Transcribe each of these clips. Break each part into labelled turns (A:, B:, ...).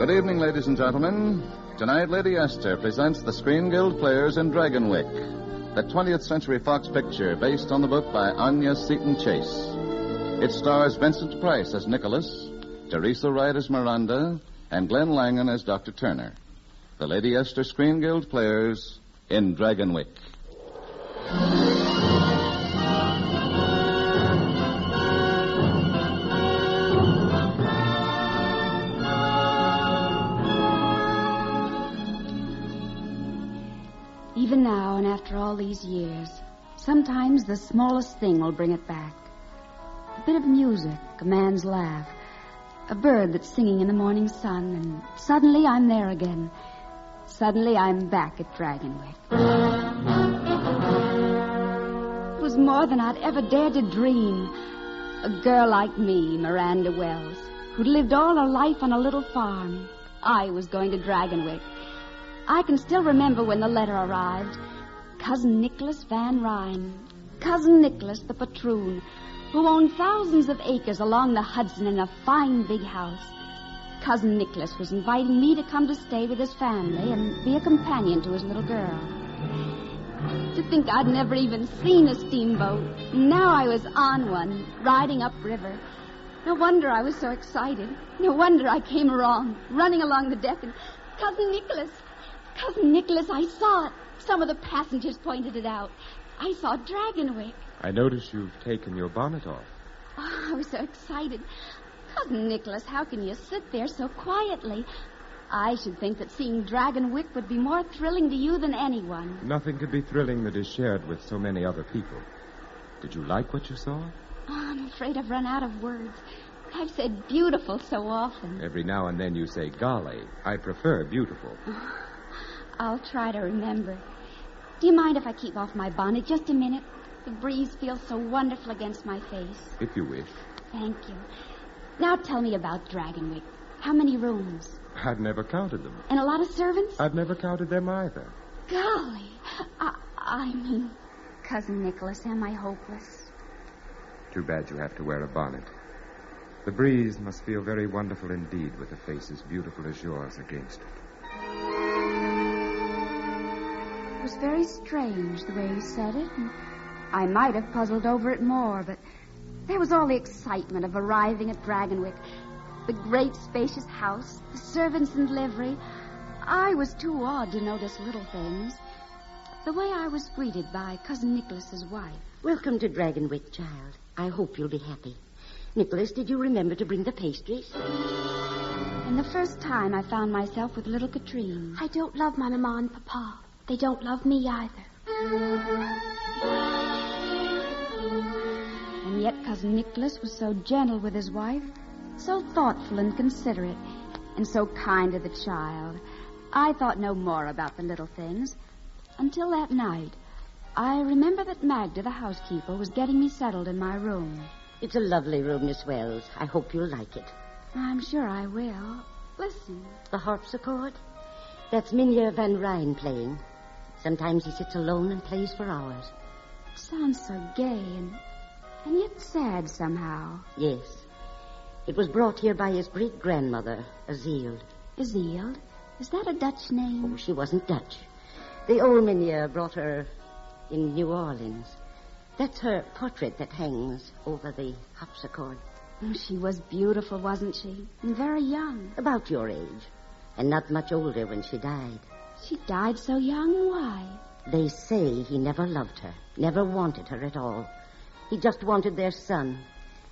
A: Good evening, ladies and gentlemen. Tonight, Lady Esther presents the Screen Guild Players in Dragonwyck, the 20th Century-Fox picture based on the book by Anya Seton Chase. It stars Vincent Price as Nicholas, Teresa Wright as Miranda, and Glenn Langan as Dr. Turner. The Lady Esther Screen Guild Players in Dragonwyck.
B: Even now, and after all these years, sometimes the smallest thing will bring it back. A bit of music, a man's laugh, a bird that's singing in the morning sun, and suddenly I'm there again. Suddenly I'm back at Dragonwyck. It was more than I'd ever dared to dream. A girl like me, Miranda Wells, who'd lived all her life on a little farm. I was going to Dragonwyck. I can still remember when the letter arrived. Cousin Nicholas Van Ryn. Cousin Nicholas, the Patroon, who owned thousands of acres along the Hudson in a fine big house. Cousin Nicholas was inviting me to come to stay with his family and be a companion to his little girl. To think I'd never even seen a steamboat. Now I was on one, riding upriver. No wonder I was so excited. No wonder I came running along the deck, and Cousin Nicholas, I saw it. Some of the passengers pointed it out. I saw Dragonwyck.
C: I notice you've taken your bonnet off.
B: Oh, I was so excited. Cousin Nicholas, how can you sit there so quietly? I should think that seeing Dragonwyck would be more thrilling to you than anyone.
C: Nothing could be thrilling that is shared with so many other people. Did you like what you saw?
B: Oh, I'm afraid I've run out of words. I've said beautiful so often.
C: Every now and then you say golly. I prefer beautiful.
B: I'll try to remember. Do you mind if I keep off my bonnet just a minute? The breeze feels so wonderful against my face.
C: If you wish.
B: Thank you. Now tell me about Dragonwyck. How many rooms?
C: I've never counted them.
B: And a lot of servants?
C: I've never counted them either.
B: Golly. I mean, Cousin Nicholas, am I hopeless?
C: Too bad you have to wear a bonnet. The breeze must feel very wonderful indeed with a face as beautiful as yours against it.
B: It was very strange the way he said it, and I might have puzzled over it more, but there was all the excitement of arriving at Dragonwyck. The great spacious house, the servants in livery. I was too awed to notice little things. The way I was greeted by Cousin Nicholas's wife.
D: Welcome to Dragonwyck, child. I hope you'll be happy. Nicholas, did you remember to bring the pastries?
B: And the first time I found myself with little Katrine.
E: I don't love my Mama and Papa. They don't love me either.
B: And yet Cousin Nicholas was so gentle with his wife, so thoughtful and considerate, and so kind to the child. I thought no more about the little things until that night. I remember that Magda, the housekeeper, was getting me settled in my room.
D: It's a lovely room, Miss Wells. I hope you'll like it.
B: I'm sure I will. Listen.
D: The harpsichord? That's Miranda Van Ryn playing. Sometimes he sits alone and plays for hours.
B: It sounds so gay and yet sad somehow.
D: Yes. It was brought here by his great-grandmother, Azield.
B: Azield? Is that a Dutch name?
D: Oh, she wasn't Dutch. The old Miranda brought her in New Orleans. That's her portrait that hangs over the harpsichord.
B: Oh, she was beautiful, wasn't she? And very young.
D: About your age. And not much older when she died.
B: She died so young? Why?
D: They say he never loved her, never wanted her at all. He just wanted their son.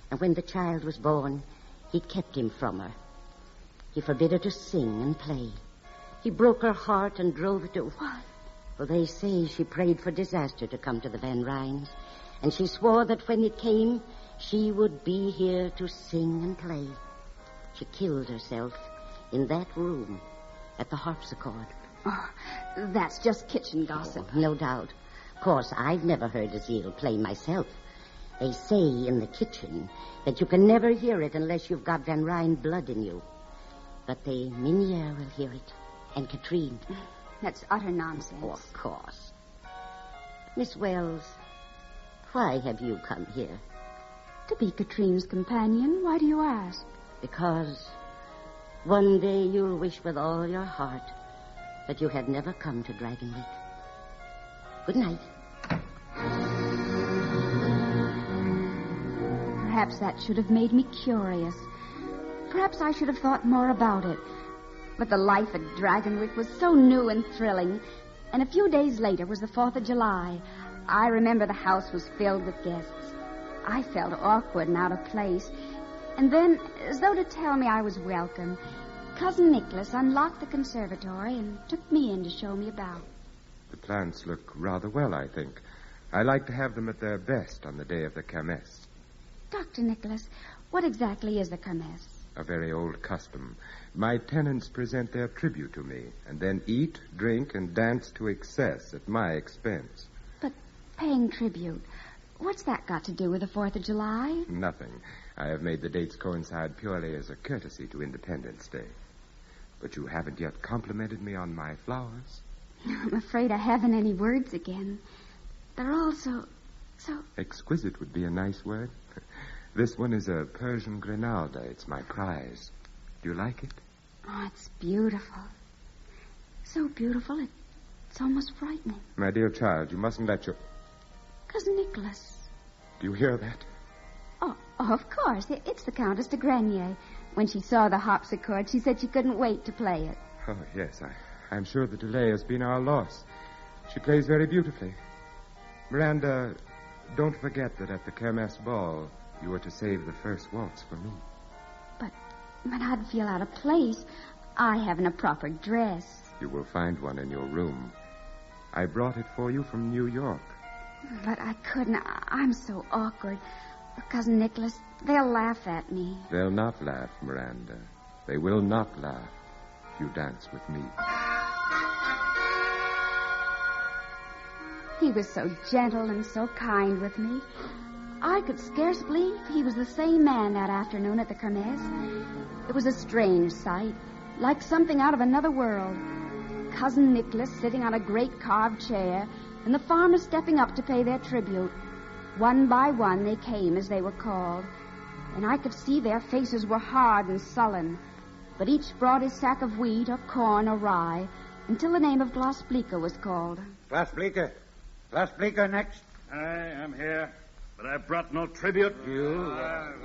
D: And when the child was born, he kept him from her. He forbid her to sing and play. He broke her heart and drove her to...
B: What?
D: Well, they say she prayed for disaster to come to the Van Ryns. And she swore that when it came, she would be here to sing and play. She killed herself in that room at the harpsichord.
B: Oh, that's just kitchen gossip.
D: Oh, no doubt. Of course, I've never heard Azield play myself. They say in the kitchen that you can never hear it unless you've got Van Ryn blood in you. But the Minier will hear it, and Katrine.
B: That's utter nonsense.
D: Oh, of course. Miss Wells, why have you come here?
B: To be Katrine's companion. Why do you ask?
D: Because One day you'll wish with all your heart that you had never come to Dragonwyck. Good night.
B: Perhaps that should have made me curious. Perhaps I should have thought more about it. But the life at Dragonwyck was so new and thrilling. And a few days later was the 4th of July. I remember the house was filled with guests. I felt awkward and out of place. And then, as though to tell me I was welcome, Cousin Nicholas unlocked the conservatory and took me in to show me about.
C: The plants look rather well, I think. I like to have them at their best on the day of the kermesse.
B: Dr. Nicholas, what exactly is the kermesse?
C: A very old custom. My tenants present their tribute to me, and then eat, drink, and dance to excess at my expense.
B: But paying tribute, what's that got to do with the 4th of July?
C: Nothing. I have made the dates coincide purely as a courtesy to Independence Day. But you haven't yet complimented me on my flowers.
B: I'm afraid I haven't any words again. They're all so...
C: Exquisite would be a nice word. This one is a Persian Grinalda. It's my prize. Do you like it?
B: Oh, it's beautiful. So beautiful, it's almost frightening.
C: My dear child, you mustn't let your...
B: Cousin Nicholas.
C: Do you hear that?
B: Oh, of course. It's the Countess de Grenier. When she saw the harpsichord, she said she couldn't wait to play it.
C: Oh, yes. I'm sure the delay has been our loss. She plays very beautifully. Miranda, don't forget that at the Kermesse ball, you were to save the first waltz for me.
B: But I'd feel out of place. I haven't a proper dress.
C: You will find one in your room. I brought it for you from New York.
B: But I couldn't. I'm so awkward. Cousin Nicholas, they'll laugh at me.
C: They'll not laugh, Miranda. They will not laugh if you dance with me.
B: He was so gentle and so kind with me. I could scarce believe he was the same man that afternoon at the kermesse. It was a strange sight, like something out of another world. Cousin Nicholas sitting on a great carved chair, and the farmers stepping up to pay their tribute. One by one they came as they were called, and I could see their faces were hard and sullen. But each brought his sack of wheat or corn or rye, until the name of Glasblica was called.
F: Glasblica. Glasblica next.
G: I am here, but I brought no tribute.
F: You?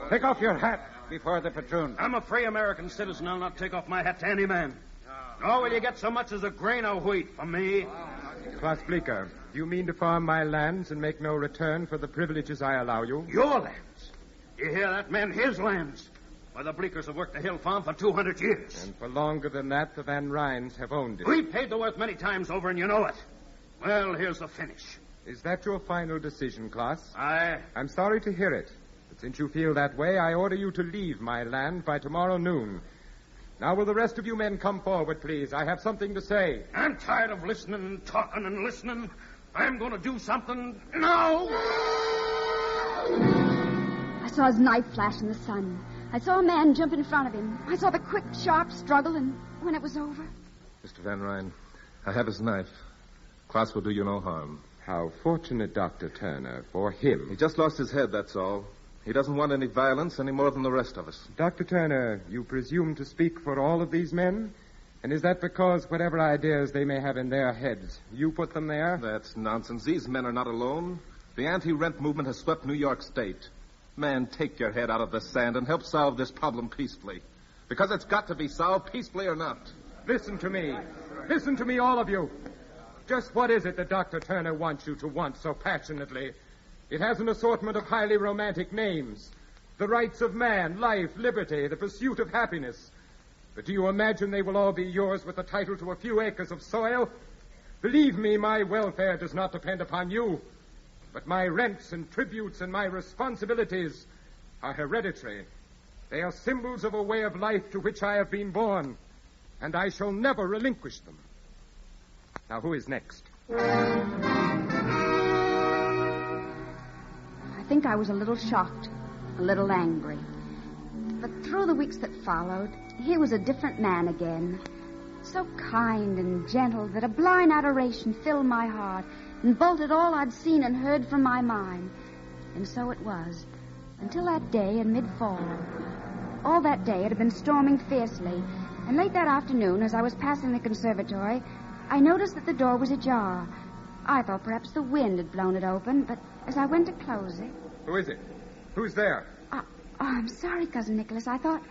F: Take off your hat before the patroon.
G: I'm a free American citizen. I'll not take off my hat to any man. Nor will you get so much as a grain of wheat from me.
C: Glasblica, do you mean to farm my lands and make no return for the privileges I allow you?
G: Your lands? You hear that, man? His lands. Why, the Bleekers have worked the hill farm for 200 years.
C: And for longer than that, the Van Ryns have owned it.
G: We paid the worth many times over, and you know it. Well, here's the finish.
C: Is that your final decision, Klaas?
G: I'm
C: sorry to hear it. But since you feel that way, I order you to leave my land by tomorrow noon. Now, will the rest of you men come forward, please? I have something to say.
G: I'm tired of listening and talking and listening. I'm going to do something now.
B: I saw his knife flash in the sun. I saw a man jump in front of him. I saw the quick, sharp struggle, and when it was over...
H: Mr. Van Ryn, I have his knife. Klaas will do you no harm.
C: How fortunate, Dr. Turner, for him.
H: He just lost his head, that's all. He doesn't want any violence any more than the rest of us.
C: Dr. Turner, you presume to speak for all of these men? And is that because whatever ideas they may have in their heads, you put them there?
H: That's nonsense. These men are not alone. The anti-rent movement has swept New York State. Man, take your head out of the sand and help solve this problem peacefully. Because it's got to be solved, peacefully or not.
C: Listen to me. Listen to me, all of you. Just what is it that Dr. Turner wants you to want so passionately? It has an assortment of highly romantic names. The rights of man, life, liberty, the pursuit of happiness. But do you imagine they will all be yours with the title to a few acres of soil? Believe me, my welfare does not depend upon you. But my rents and tributes and my responsibilities are hereditary. They are symbols of a way of life to which I have been born, and I shall never relinquish them. Now, who is next?
B: I think I was a little shocked, a little angry. But through the weeks that followed, he was a different man again. So kind and gentle that a blind adoration filled my heart and bolted all I'd seen and heard from my mind. And so it was, until that day in mid-fall. All that day it had been storming fiercely, And late that afternoon, as I was passing the conservatory, I noticed that the door was ajar. I thought perhaps the wind had blown it open, but as I went to close it...
C: Who is it? Who's there?
B: I'm sorry, Cousin Nicholas. I thought...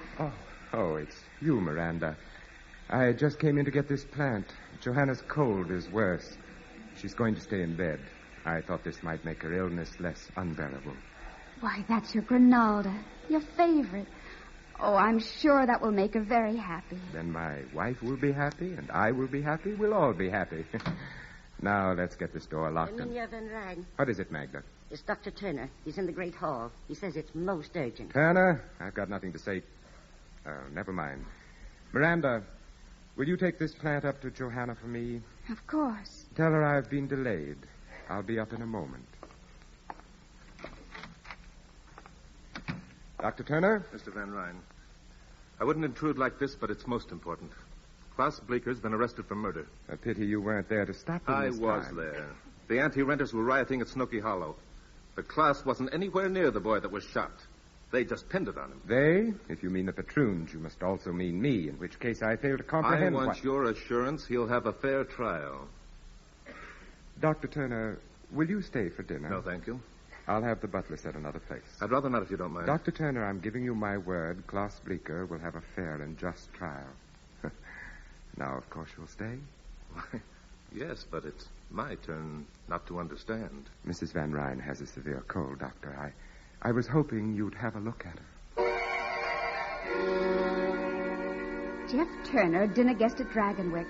C: Oh, it's you, Miranda. I just came in to get this plant. Johanna's cold is worse. She's going to stay in bed. I thought this might make her illness less unbearable.
B: Why, that's your Grinalda, your favorite. Oh, I'm sure that will make her very happy.
C: Then my wife will be happy, and I will be happy. We'll all be happy. Now, let's get this door locked.
D: Anya Van Ryn.
C: What is it, Magda?
D: It's Dr. Turner. He's in the Great Hall. He says it's most urgent.
C: Turner, I've got nothing to say. Never mind. Miranda, will you take this plant up to Johanna for me?
B: Of course.
C: Tell her I've been delayed. I'll be up in a moment. Dr. Turner?
H: Mr. Van Ryn, I wouldn't intrude like this, but it's most important. Klaus Bleeker's been arrested for murder.
C: A pity you weren't there to stop him
H: I
C: this
H: was
C: time.
H: there. The anti-renters were rioting at Snoky Hollow. But Klaus wasn't anywhere near the boy that was shot. They just pinned it on him.
C: They? If you mean the Patroons, you must also mean me, in which case I fail to comprehend
H: I want your assurance he'll have a fair trial.
C: Dr. Turner, will you stay for dinner?
H: No, thank you.
C: I'll have the butler set another place.
H: I'd rather not if you don't mind.
C: Dr. Turner, I'm giving you my word. Klaus Bleeker will have a fair and just trial. Now, of course, you'll stay?
H: Why, yes, but it's my turn not to understand.
C: Mrs. Van Ryn has a severe cold, Doctor. I was hoping you'd have a look at her.
B: Jeff Turner, dinner guest at Dragonwyck.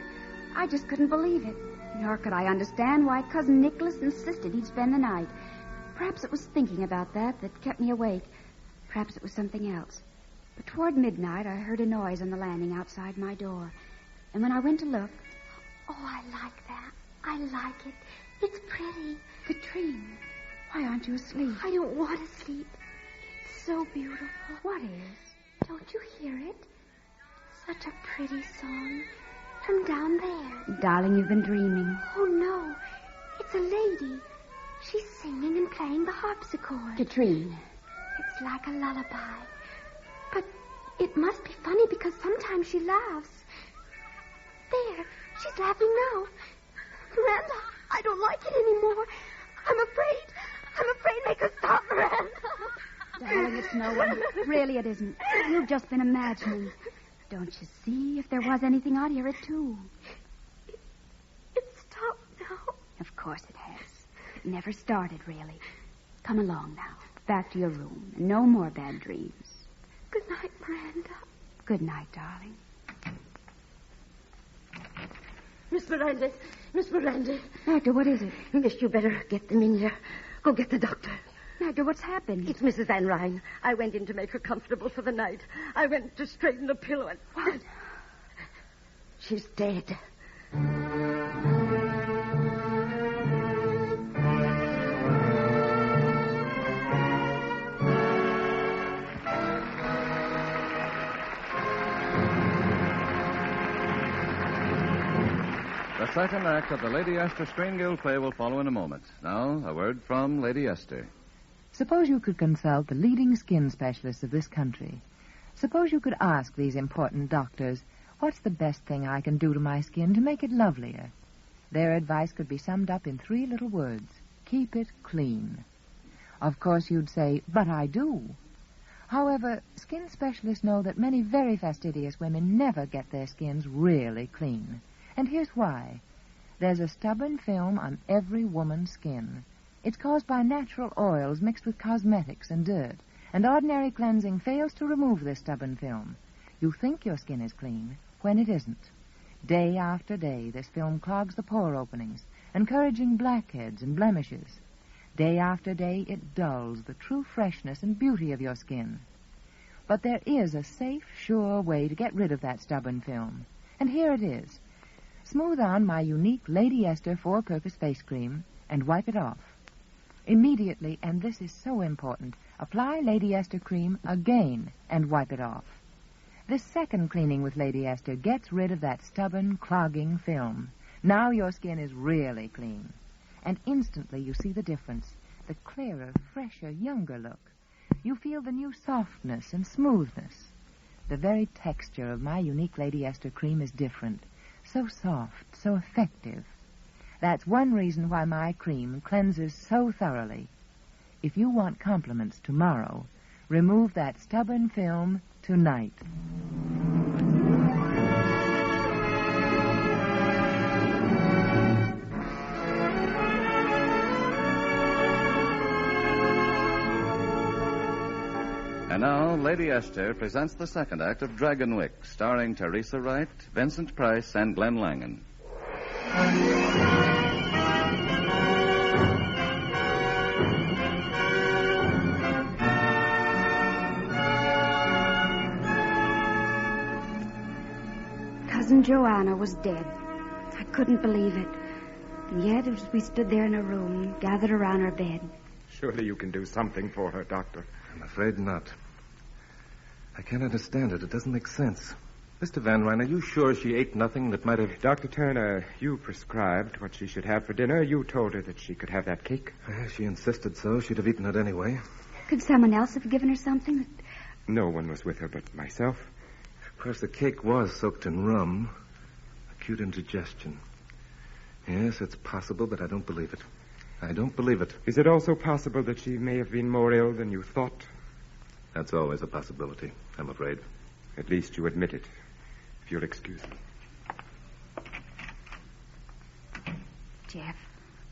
B: I just couldn't believe it. Nor could I understand why Cousin Nicholas insisted he'd spend the night. Perhaps it was thinking about that kept me awake. Perhaps it was something else. But toward midnight, I heard a noise on the landing outside my door. And when I went to look...
E: Oh, I like that. I like it. It's pretty.
B: Katrine, why aren't you asleep?
E: I don't want to sleep. It's so beautiful.
B: What is?
E: Don't you hear it? Such a pretty song. From down there.
B: Darling, you've been dreaming.
E: Oh, no. It's a lady. She's singing and playing the harpsichord.
B: Katrine.
E: It's like a lullaby. But it must be funny because sometimes she laughs. There. She's laughing now. Miranda, I don't like it anymore. I'm afraid. Make her stop, Miranda.
B: Darling, it's no one. Really, it isn't. You've just been imagining. Don't you see? If there was anything, I'd hear it, too.
E: It stopped now.
B: Of course it has. It never started, really. Come along now. Back to your room. No more bad dreams.
E: Good night, Miranda.
B: Good night, darling.
D: Miss Miranda.
B: Magda, what is it?
D: Miss, you better get them in here. Go get the doctor.
B: Magda, what's happened?
D: It's Mrs. Van Ryn. I went in to make her comfortable for the night. I went to straighten the pillow and...
B: What?
D: She's dead.
A: The second act of the Lady Esther Screen Guild play will follow in a moment. Now, a word from Lady Esther.
I: Suppose you could consult the leading skin specialists of this country. Suppose you could ask these important doctors, what's the best thing I can do to my skin to make it lovelier? Their advice could be summed up in 3 little words. Keep it clean. Of course, you'd say, but I do. However, skin specialists know that many very fastidious women never get their skins really clean. And here's why. There's a stubborn film on every woman's skin. It's caused by natural oils mixed with cosmetics and dirt, and ordinary cleansing fails to remove this stubborn film. You think your skin is clean when it isn't. Day after day, this film clogs the pore openings, encouraging blackheads and blemishes. Day after day, it dulls the true freshness and beauty of your skin. But there is a safe, sure way to get rid of that stubborn film. And here it is. Smooth on my unique Lady Esther 4-purpose face cream and wipe it off. Immediately, and this is so important, apply Lady Esther cream again and wipe it off. This second cleaning with Lady Esther gets rid of that stubborn, clogging film. Now your skin is really clean. And instantly you see the difference, the clearer, fresher, younger look. You feel the new softness and smoothness. The very texture of my unique Lady Esther cream is different. So soft, so effective. That's one reason why my cream cleanses so thoroughly. If you want compliments tomorrow, remove that stubborn film tonight.
A: And now, Lady Esther presents the second act of Dragonwyck, starring Teresa Wright, Vincent Price, and Glenn Langan.
B: Cousin Johanna was dead. I couldn't believe it. And yet, as we stood there in a room, gathered around her bed.
C: Surely you can do something for her, Doctor.
H: I'm afraid not. I can't understand it. It doesn't make sense. Mr. Van Ryn, are you sure she ate nothing that might have...
C: Dr. Turner, you prescribed what she should have for dinner. You told her that she could have that cake.
H: She insisted so. She'd have eaten it anyway.
B: Could someone else have given her something?
C: No one was with her but myself.
H: Of course, the cake was soaked in rum. Acute indigestion. Yes, it's possible, but I don't believe it. I don't believe it.
C: Is it also possible that she may have been more ill than you thought?
H: That's always a possibility, I'm afraid.
C: At least you admit it. If you'll excuse me.
B: Jeff,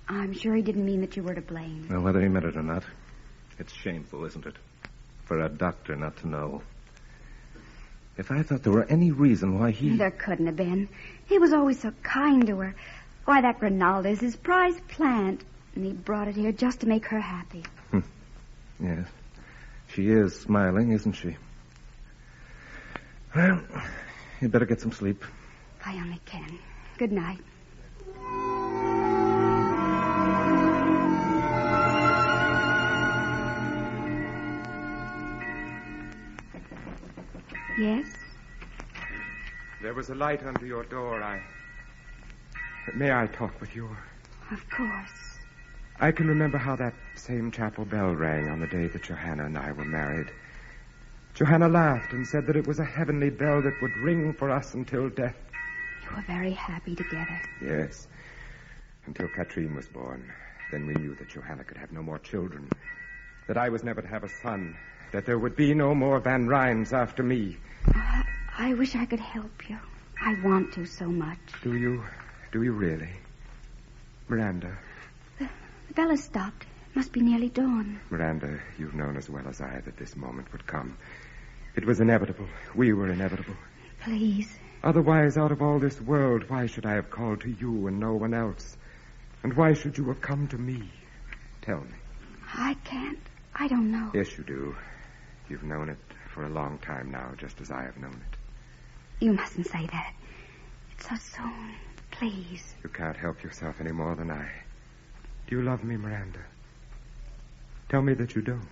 B: I'm sure he didn't mean that you were to blame.
H: Well, whether he meant it or not, it's shameful, isn't it? For a doctor not to know. If I thought there were any reason why he...
B: There couldn't have been. He was always so kind to her. Why, that Ronaldo is his prized plant. And he brought it here just to make her happy.
H: Yes. She is smiling, isn't she? Well, you'd better get some sleep.
B: If I only can. Good night. Yes?
C: There was a light under your door. May I talk with you?
B: Of course.
C: I can remember how that same chapel bell rang on the day that Johanna and I were married. Johanna laughed and said that it was a heavenly bell that would ring for us until death.
B: You were very happy together.
C: Yes. Until Katrine was born. Then we knew that Johanna could have no more children. That I was never to have a son. That there would be no more Van Ryns after me.
B: I wish I could help you. I want to so much.
C: Do you? Do you really? Miranda.
B: The bell has stopped. It must be nearly dawn.
C: Miranda, you've known as well as I that this moment would come. It was inevitable. We were inevitable.
B: Please.
C: Otherwise, out of all this world, why should I have called to you and no one else? And why should you have come to me? Tell me.
B: I can't. I don't know.
C: Yes, you do. You've known it for a long time now, just as I have known it.
B: You mustn't say that. It's so soon. Please.
C: You can't help yourself any more than I. Do you love me, Miranda? Tell me that you don't.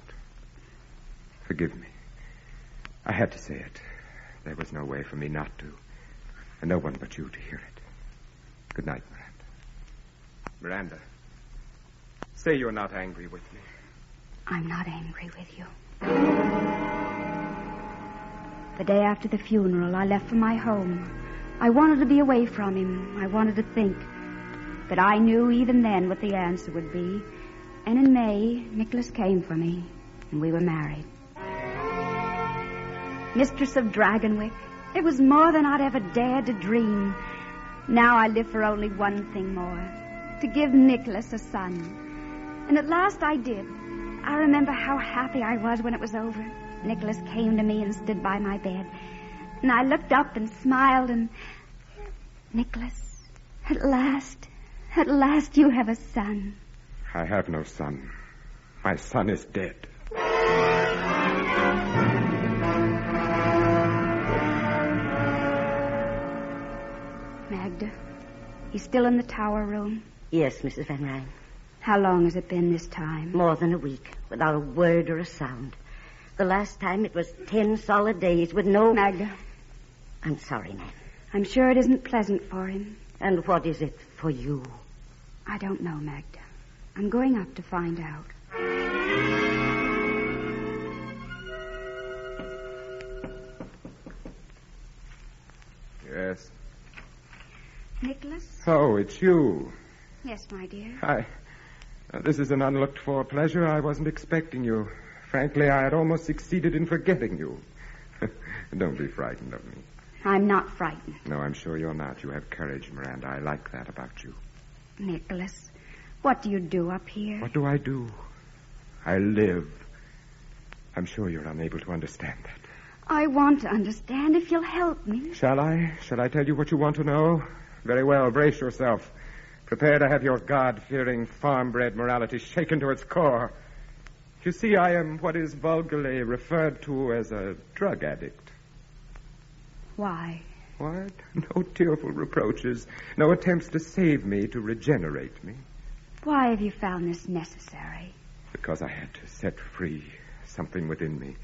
C: Forgive me. I had to say it. There was no way for me not to. And no one but you to hear it. Good night, Miranda. Miranda, say you're not angry with me.
B: I'm not angry with you. The day after the funeral, I left for my home. I wanted to be away from him. I wanted to think. But I knew even then what the answer would be. And in May, Nicholas came for me, and we were married. Mistress of Dragonwyck, it was more than I'd ever dared to dream. Now I live for only one thing more, to give Nicholas a son. And at last I did. I remember how happy I was when it was over. Nicholas came to me and stood by my bed. And I looked up and smiled and... Nicholas, at last you have a son.
C: I have no son. My son is dead.
B: Magda, he's still in the tower room?
D: Yes, Mrs. Van Ryn.
B: How long has it been this time?
D: More than a week, without a word or a sound. The last time it was 10 solid days with no...
B: Magda.
D: I'm sorry, ma'am.
B: I'm sure it isn't pleasant for him.
D: And what is it for you?
B: I don't know, Magda. I'm going up to find out.
C: Yes.
B: Nicholas?
C: Oh, it's you.
B: Yes, my dear.
C: Hi. This is an unlooked-for pleasure. I wasn't expecting you. Frankly, I had almost succeeded in forgetting you. Don't be frightened of me.
B: I'm not frightened.
C: No, I'm sure you're not. You have courage, Miranda. I like that about you.
B: Nicholas, what do you do up here?
C: What do? I live. I'm sure you're unable to understand that.
B: I want to understand if you'll help me.
C: Shall I? Shall I tell you what you want to know? Very well. Brace yourself. Prepare to have your God-fearing, farm-bred morality shaken to its core. You see, I am what is vulgarly referred to as a drug addict.
B: Why?
C: What? No tearful reproaches. No attempts to save me, to regenerate me.
B: Why have you found this necessary?
C: Because I had to set free something within me.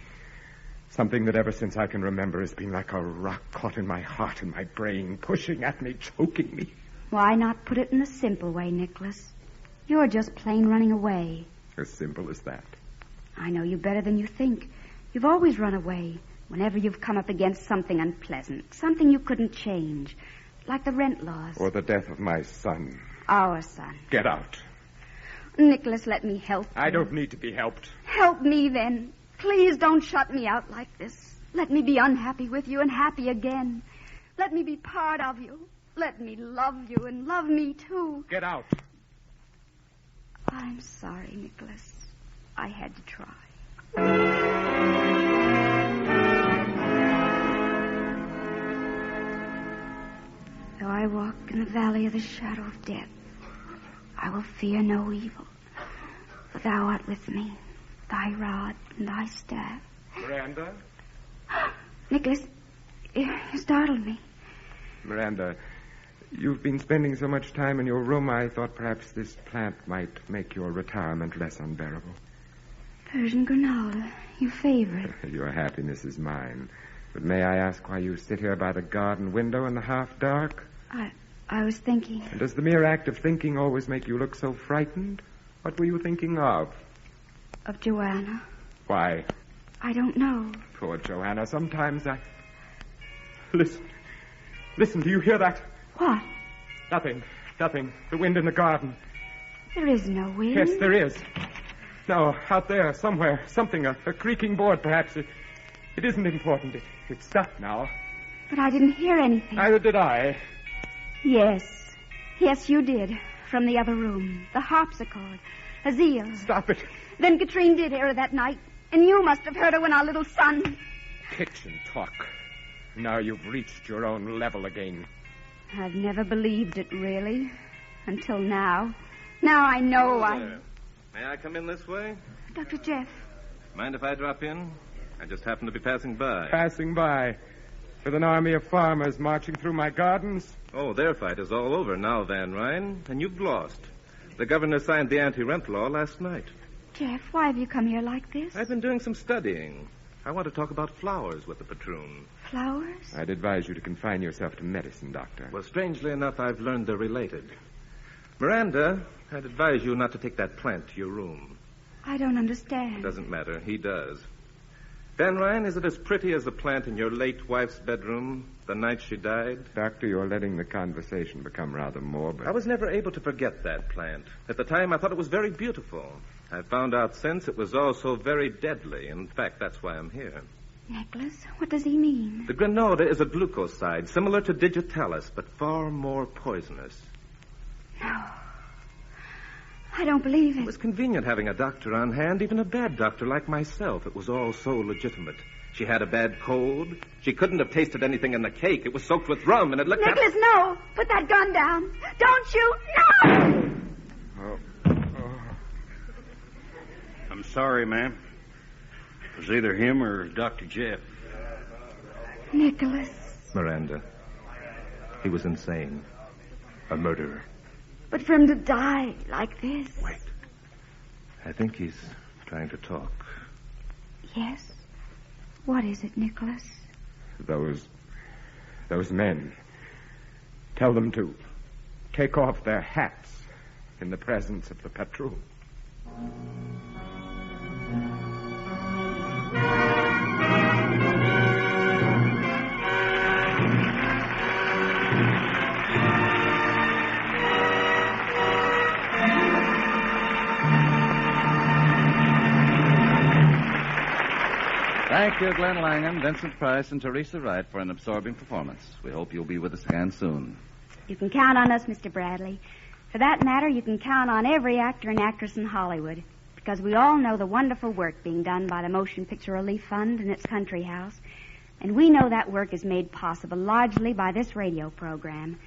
C: Something that ever since I can remember has been like a rock caught in my heart and my brain, pushing at me, choking me.
B: Why not put it in the simple way, Nicholas? You're just plain running away.
C: As simple as that.
B: I know you better than you think. You've always run away whenever you've come up against something unpleasant, something you couldn't change, like the rent laws.
C: Or the death of my son.
B: Our son.
C: Get out.
B: Nicholas, let me help you.
C: I don't need to be helped.
B: Help me, then. Please don't shut me out like this. Let me be unhappy with you and happy again. Let me be part of you. Let me love you and love me, too.
C: Get out.
B: I'm sorry, Nicholas. I had to try. Though I walk in the valley of the shadow of death, I will fear no evil. For thou art with me, thy rod and thy staff.
C: Miranda?
B: Nicholas, you startled me.
C: Miranda, you've been spending so much time in your room, I thought perhaps this plant might make your retirement less unbearable.
B: Persian Granada, your favorite.
C: Your happiness is mine. But may I ask why you sit here by the garden window in the half-dark?
B: I was thinking.
C: And does the mere act of thinking always make you look so frightened? What were you thinking of?
B: Of Johanna.
C: Why?
B: I don't know.
C: Poor Johanna, sometimes I... Listen, do you hear that?
B: What?
C: Nothing. The wind in the garden.
B: There is no wind.
C: Yes, there is. No, out there, somewhere. Something, a creaking board, perhaps. It isn't important. It's stopped now.
B: But I didn't hear anything.
C: Neither did I.
B: Yes, you did. From the other room. The harpsichord. Azil.
C: Stop it.
B: Then Katrine did hear her that night. And you must have heard her when our little son...
C: Kitchen talk. Now you've reached your own level again.
B: I've never believed it, really. Until now. Now I know
H: May I come in this way?
B: Dr. Jeff.
H: Mind if I drop in? I just happen to be passing by.
C: Passing by. With an army of farmers marching through my gardens.
H: Oh, their fight is all over now, Van Ryn, and you've lost. The governor signed the anti-rent law last night.
B: Jeff, why have you come here like this?
H: I've been doing some studying. I want to talk about flowers with the Patroon.
B: Flowers?
C: I'd advise you to confine yourself to medicine, Doctor.
H: Well, strangely enough, I've learned they're related. Miranda, I'd advise you not to take that plant to your room.
B: I don't understand.
H: It doesn't matter. He does. Van Ryn, is it as pretty as the plant in your late wife's bedroom the night she died?
C: Doctor, you're letting the conversation become rather morbid.
H: I was never able to forget that plant. At the time, I thought it was very beautiful. I found out since it was also very deadly. In fact, that's why I'm here.
B: Nicholas, what does he mean?
H: The granada is a glucoside, similar to digitalis, but far more poisonous.
B: No. I don't believe it.
H: It was convenient having a doctor on hand, even a bad doctor like myself. It was all so legitimate. She had a bad cold. She couldn't have tasted anything in the cake. It was soaked with rum, and it looked...
B: Nicholas, no! Put that gun down! Don't you! No!
G: I'm sorry, ma'am. It was either him or Dr. Jeff.
B: Nicholas.
H: Miranda. He was insane. A murderer.
B: But for him to die like this...
H: Wait. I think he's trying to talk.
B: Yes? What is it, Nicholas?
C: Those men. Tell them to take off their hats in the presence of the Patroon.
A: Thank you, Glenn Langan, Vincent Price, and Teresa Wright for an absorbing performance. We hope you'll be with us again soon.
B: You can count on us, Mr. Bradley. For that matter, you can count on every actor and actress in Hollywood, because we all know the wonderful work being done by the Motion Picture Relief Fund and its country house. And we know that work is made possible largely by this radio program.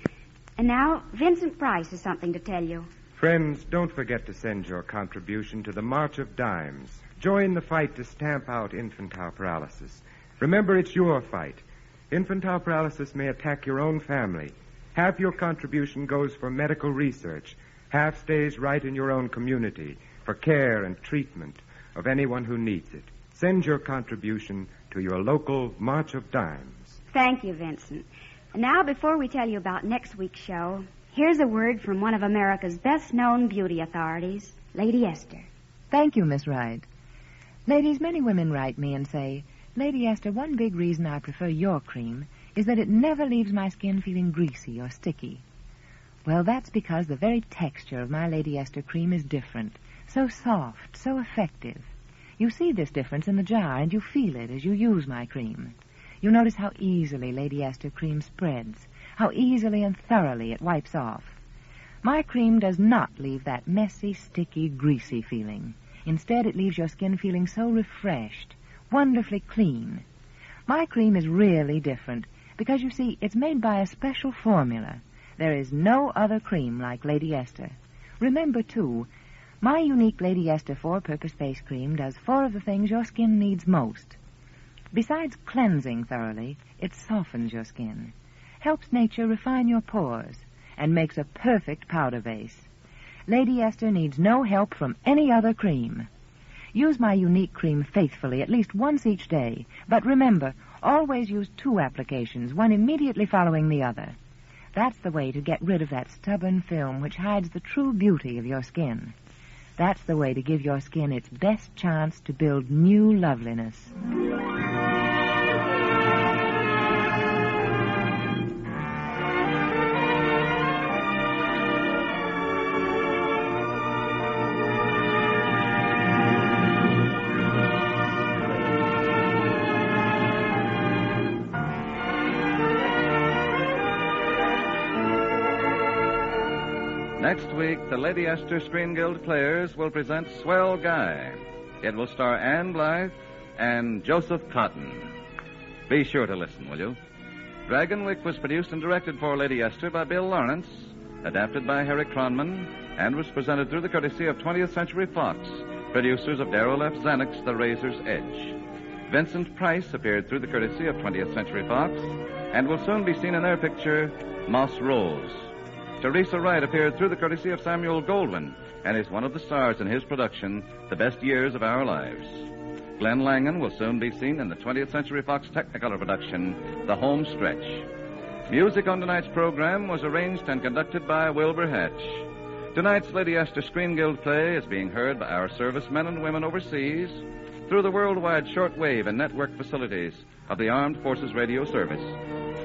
B: And now, Vincent Price has something to tell you.
C: Friends, don't forget to send your contribution to the March of Dimes. Join the fight to stamp out infantile paralysis. Remember, it's your fight. Infantile paralysis may attack your own family. Half your contribution goes for medical research. Half stays right in your own community for care and treatment of anyone who needs it. Send your contribution to your local March of Dimes.
B: Thank you, Vincent. And now, before we tell you about next week's show, here's a word from one of America's best-known beauty authorities, Lady Esther.
I: Thank you, Miss Wright. Ladies, many women write me and say, Lady Esther, one big reason I prefer your cream is that it never leaves my skin feeling greasy or sticky. Well, that's because the very texture of my Lady Esther cream is different. So soft, so effective. You see this difference in the jar, and you feel it as you use my cream. You notice how easily Lady Esther cream spreads, how easily and thoroughly it wipes off. My cream does not leave that messy, sticky, greasy feeling. Instead, it leaves your skin feeling so refreshed, wonderfully clean. My cream is really different because, you see, it's made by a special formula. There is no other cream like Lady Esther. Remember, too, my unique Lady Esther 4-purpose face cream does 4 of the things your skin needs most. Besides cleansing thoroughly, it softens your skin, helps nature refine your pores, and makes a perfect powder base. Lady Esther needs no help from any other cream. Use my unique cream faithfully at least once each day, but remember, always use 2 applications, one immediately following the other. That's the way to get rid of that stubborn film which hides the true beauty of your skin. That's the way to give your skin its best chance to build new loveliness.
A: Next week, the Lady Esther Screen Guild Players will present Swell Guy. It will star Anne Blythe and Joseph Cotton. Be sure to listen, will you? Dragonwyck was produced and directed for Lady Esther by Bill Lawrence, adapted by Harry Cronman, and was presented through the courtesy of 20th Century-Fox, producers of Darrow F. Zanuck's The Razor's Edge. Vincent Price appeared through the courtesy of 20th Century-Fox and will soon be seen in their picture, Moss Rose. Teresa Wright appeared through the courtesy of Samuel Goldwyn and is one of the stars in his production, The Best Years of Our Lives. Glenn Langan will soon be seen in the 20th Century-Fox Technicolor production, The Home Stretch. Music on tonight's program was arranged and conducted by Wilbur Hatch. Tonight's Lady Esther Screen Guild play is being heard by our servicemen and women overseas through the worldwide shortwave and network facilities of the Armed Forces Radio Service.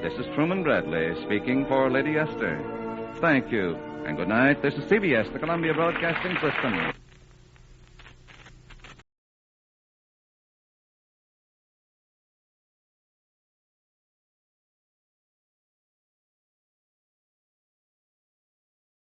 A: This is Truman Bradley speaking for Lady Esther. Thank you, and good night. This is CBS, the Columbia Broadcasting System.